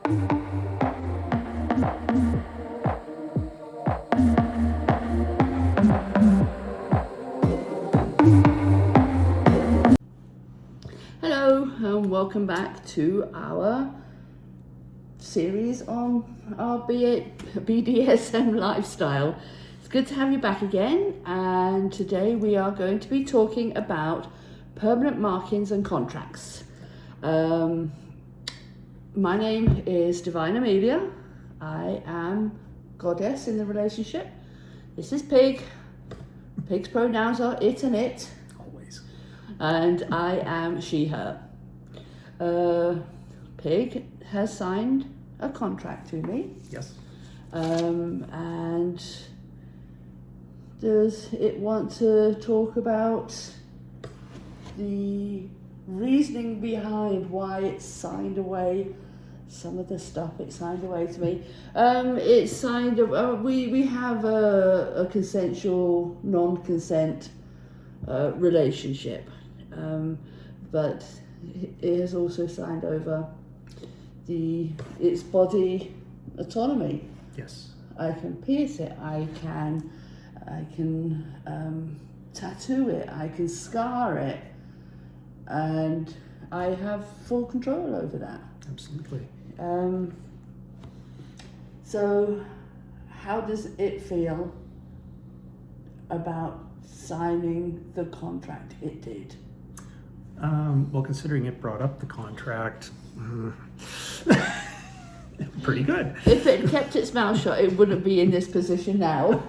Hello and welcome back to our series on our BDSM lifestyle. It's good to have you back again, and today we are going to be talking about permanent markings and contracts. My name is Divine Amelia. I am goddess in the relationship. This is Pig. Pig's pronouns are it and it. Always. And I am she, her. Pig has signed a contract to me. Yes. And does it want to talk about the reasoning behind why it's signed away? Some of the stuff it signed away to me. It's signed. We have a consensual, non-consent relationship, but it has also signed over its body autonomy. Yes. I can pierce it. I can tattoo it. I can scar it, and I have full control over that. Absolutely. So how does it feel about signing the contract it did? Well, considering it brought up the contract, pretty good. If it had kept its mouth shut, it wouldn't be in this position now.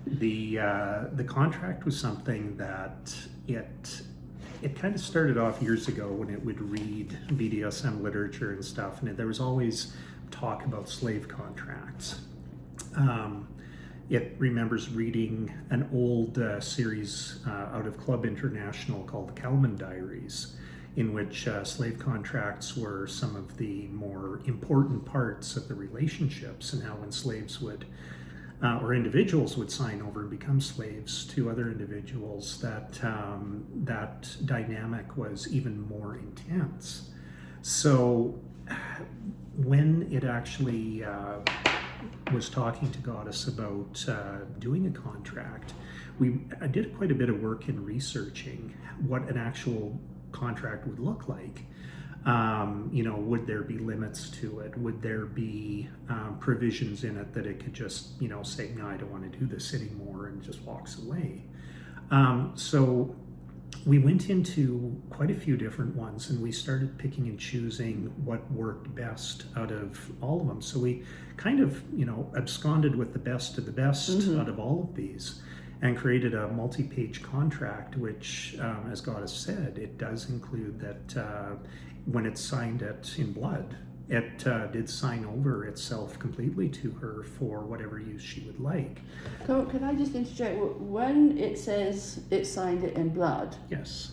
The contract was something that it kind of started off years ago when it would read BDSM literature and stuff, and there was always talk about slave contracts. It remembers reading an old series out of Club International called the Kalman Diaries, in which slave contracts were some of the more important parts of the relationships, and how when slaves would or individuals would sign over and become slaves to other individuals, that dynamic was even more intense. So when it actually was talking to Goddess about doing a contract, I did quite a bit of work in researching what an actual contract would look like. Would there be limits to it? Would there be provisions in it that it could just, say, no, I don't want to do this anymore, and just walks away? So we went into quite a few different ones, and we started picking and choosing what worked best out of all of them. So we kind of, absconded with the best of the best out of all of these, and created a multi-page contract, which, as Goddess said, it does include that when it's signed in blood, it did sign over itself completely to her for whatever use she would like. So can I just interject? When it says it signed it in blood, Yes.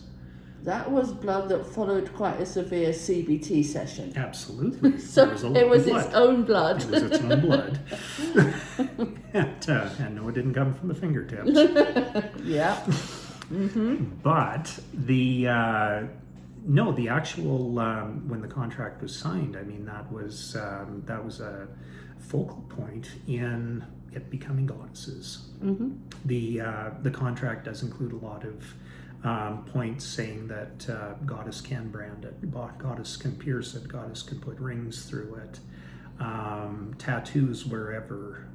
that was blood that followed quite a severe CBT session. Absolutely. So it was its own blood. It was its own blood. And no, it didn't come from the fingertips. Yeah. But the actual when the contract was signed, I mean, that was a focal point in it becoming goddesses. The contract does include a lot of points saying that Goddess can brand it, Goddess can pierce it, Goddess can put rings through it, tattoos wherever,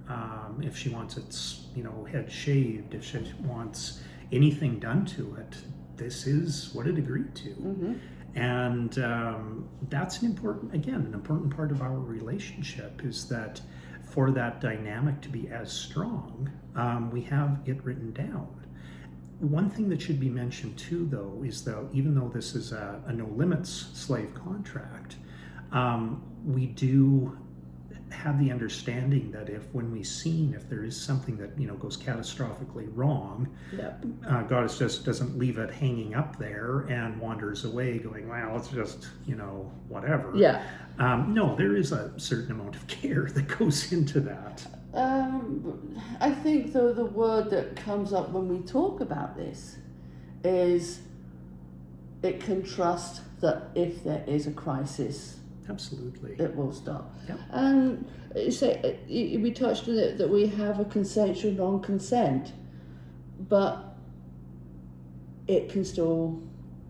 if she wants its head shaved, if she wants anything done to it, this is what it agreed to. And that's an important part of our relationship, is that for that dynamic to be as strong, we have it written down. One thing that should be mentioned too, though, is that even though this is a no limits slave contract, we do have the understanding that if there is something that goes catastrophically wrong, Goddess just doesn't leave it hanging up there and wanders away going, well, it's just whatever. No, there is a certain amount of care that goes into that. I think, though, the word that comes up when we talk about this is it can trust that if there is a crisis, Absolutely. it will stop. Yep. And we touched on it that we have a consensual non-consent, but it can still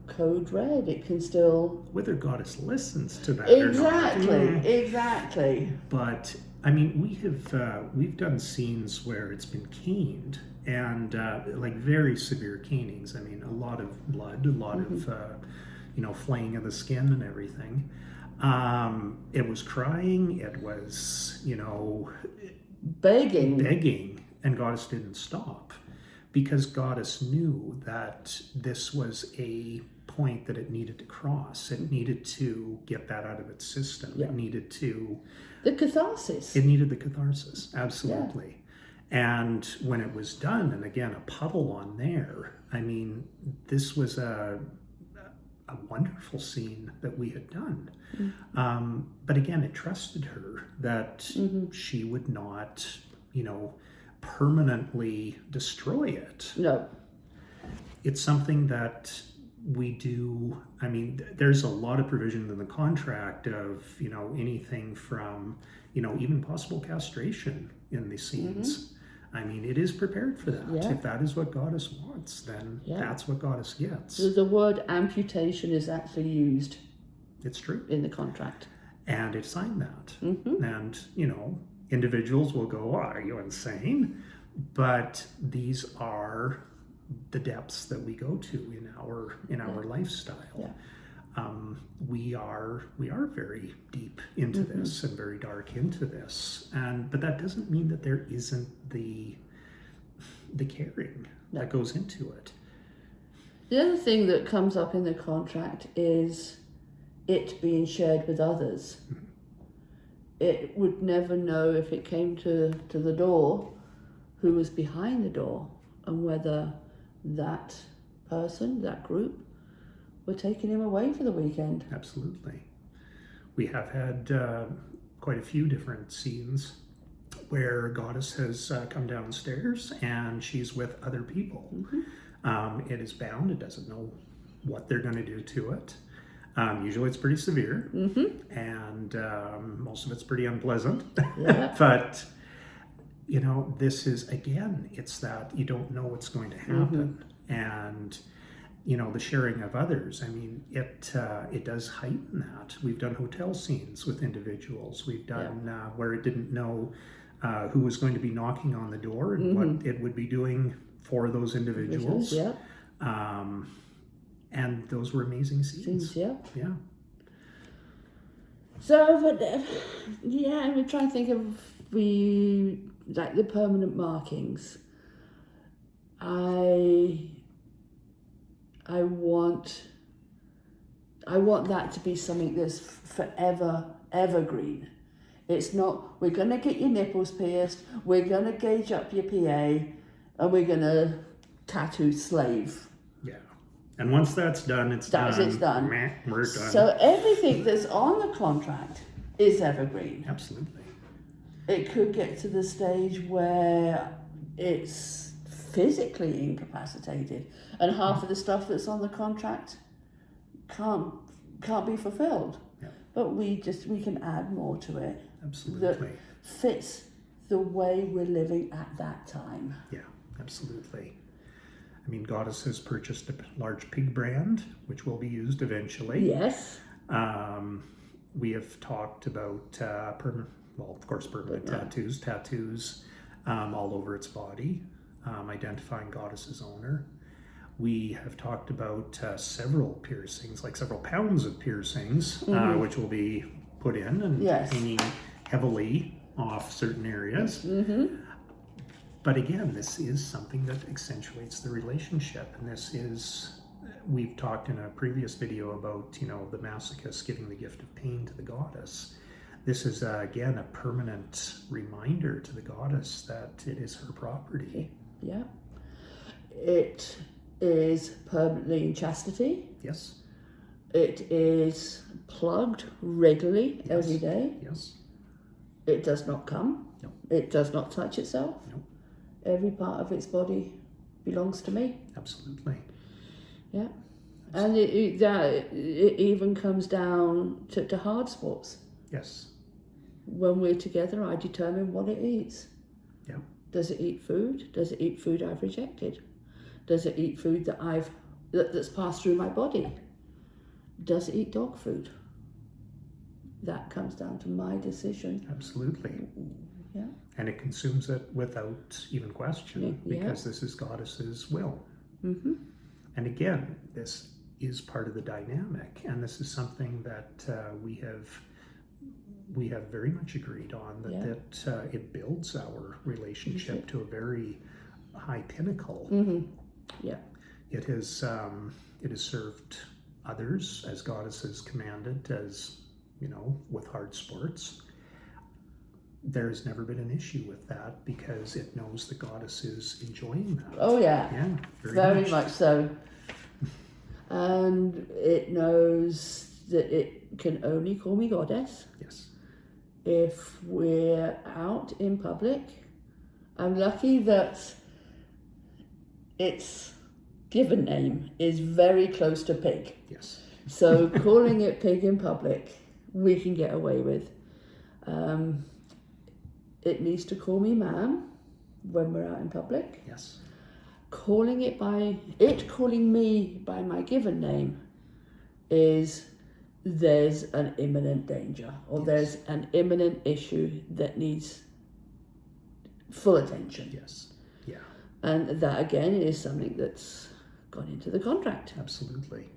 code red. It can still Whether Goddess listens to that exactly, or not. exactly. But I mean, we've done scenes where it's been caned, and like very severe canings. I mean, a lot of blood, a lot of flaying of the skin and everything. It was crying. It was Begging, and Goddess didn't stop, because Goddess knew that this was a point that it needed to cross. It needed to get that out of its system. Yeah. It needed to the catharsis. It needed the catharsis, absolutely. Yeah. And when it was done, and again, a puddle on there, I mean, this was a wonderful scene that we had done. Mm-hmm. But again, it trusted her that she would not, permanently destroy it. No. It's something that we do. I mean, there's a lot of provision in the contract of, anything from, even possible castration in the scenes. Mm-hmm. I mean, it is prepared for that. Yeah. If that is what Goddess wants, then that's what Goddess gets. The word amputation is actually used. It's true. In the contract. And it signed that. Mm-hmm. And, individuals will go, are you insane? But these are the depths that we go to in our lifestyle. Yeah. We are very deep into this and very dark into this, but that doesn't mean that there isn't the caring that goes into it. The other thing that comes up in the contract is it being shared with others. Mm-hmm. It would never know if it came to the door who was behind the door, and whether that person, that group, were taking him away for the weekend. Absolutely. We have had quite a few different scenes where Goddess has come downstairs and she's with other people. Mm-hmm. It is bound. It doesn't know what they're going to do to it. Usually it's pretty severe, and most of it's pretty unpleasant. Yeah. But, this is, again, it's that you don't know what's going to happen. Mm-hmm. And, the sharing of others, I mean, it does heighten that. We've done hotel scenes with individuals. We've done where it didn't know who was going to be knocking on the door and what it would be doing for those individuals. Yeah. And those were amazing scenes. Yeah. So, but we're trying to think of the permanent markings. I want that to be something that's forever evergreen. It's not, we're going to get your nipples pierced, we're going to gauge up your PA, and we're going to tattoo slave. Yeah. And once that's done, it's done. It's done. Meh, we're done. So everything that's on the contract is evergreen. Absolutely. It could get to the stage where it's physically incapacitated, and half of the stuff that's on the contract can't be fulfilled. Yeah. But we can add more to it. Absolutely. That fits the way we're living at that time. Yeah, absolutely. I mean, Goddess has purchased a large pig brand, which will be used eventually. Yes. We have talked about permanent tattoos all over its body, identifying Goddess as owner. We have talked about several piercings, like several pounds of piercings, which will be put in and hanging heavily off certain areas. Mm-hmm. But again, this is something that accentuates the relationship. And we've talked in a previous video about, the masochist giving the gift of pain to the Goddess. This is, again, a permanent reminder to the Goddess that it is her property. Yeah. It is permanently in chastity. Yes. It is plugged regularly every day. Yes. It does not come. No. It does not touch itself. No. Every part of its body belongs to me. Absolutely. Yeah. And it even comes down to hard sports. Yes. When we're together, I determine what it eats. Yeah. Does it eat food? Does it eat food I've rejected? Does it eat food that's passed through my body? Does it eat dog food? That comes down to my decision. Absolutely. Yeah. And it consumes it without even question, Yeah. because this is Goddess's will. Mm-hmm. And again, this is part of the dynamic, and this is something that we have very much agreed on, that it builds our relationship to a very high pinnacle. Mm-hmm. Yeah. It has served others as Goddess has commanded, as with hard sports. There's never been an issue with that, because it knows the Goddess is enjoying that. Oh yeah. Yeah, very much so. And it knows that it can only call me Goddess. Yes. If we're out in public. I'm lucky that its given name is very close to pig. Yes. So calling it pig in public, we can get away with. It needs to call me ma'am when we're out in public. Yes. Calling me by my given name is there's an imminent danger, or there's an imminent issue that needs full attention. Yes. Yeah. And that again is something that's gone into the contract. Absolutely.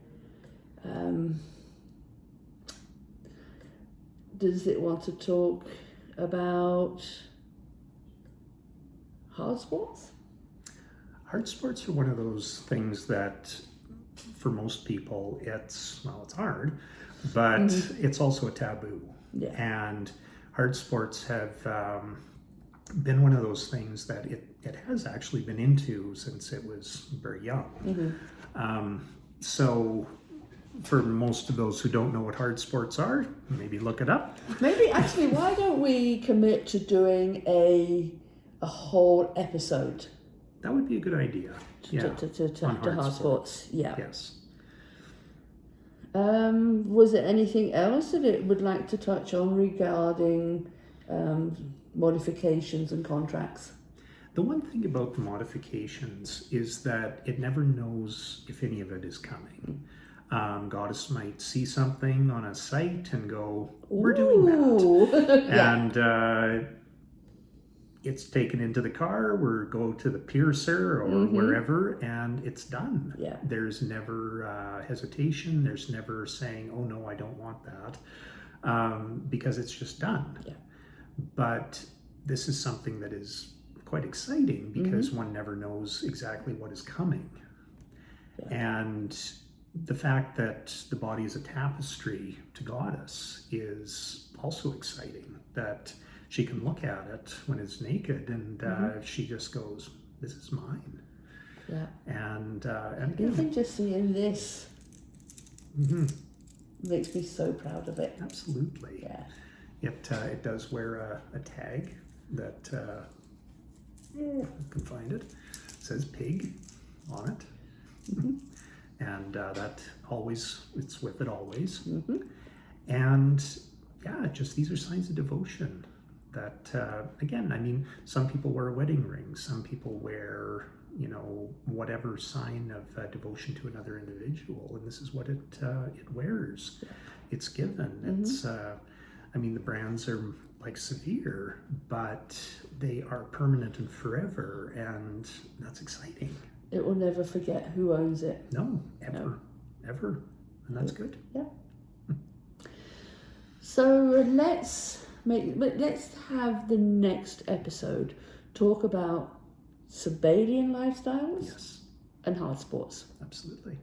Does it want to talk about hard sports? Hard sports are one of those things that, for most people, it's hard, but it's also a taboo. Yeah. And hard sports have been one of those things that it has actually been into since it was very young. So for most of those who don't know what hard sports are, maybe look it up. Maybe actually, why don't we commit to doing a whole episode That would be a good idea. to hard sports. Yeah. Yes. Was there anything else that it would like to touch on regarding modifications and contracts? The one thing about the modifications is that it never knows if any of it is coming. Goddess might see something on a site and go, we're doing that. Yeah. And it's taken into the car, or go to the piercer or wherever, and it's done. Yeah. There's never hesitation. There's never saying, oh no, I don't want that, because it's just done. Yeah. But this is something that is quite exciting, because one never knows exactly what is coming. Yeah. And the fact that the body is a tapestry to Goddess is also exciting, that she can look at it when it's naked, and she just goes, this is mine. Yeah. And even just seeing this makes me so proud of it. Absolutely. Yeah. It does wear a tag that I can find it. It says pig on it. And that always, it's with it always. And yeah, just these are signs of devotion that, again, I mean, some people wear a wedding ring, some people wear, whatever sign of devotion to another individual, and this is what it wears. It's given. It's, I mean, the brands are like severe, but they are permanent and forever, and that's exciting. It will never forget who owns it. No, ever. And that's good. Yeah. So let's have the next episode talk about Sabellian lifestyles and hard sports. Absolutely.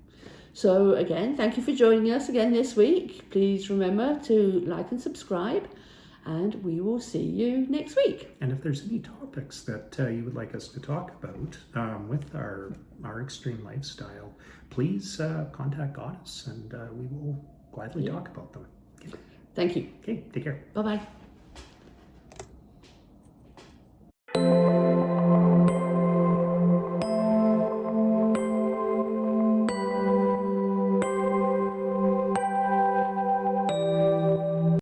So again, thank you for joining us again this week. Please remember to like and subscribe, and we will see you next week. And if there's any topics that you would like us to talk about with our extreme lifestyle, please contact Goddess, and we will gladly talk about them. Okay. Thank you. Okay, take care. Bye-bye.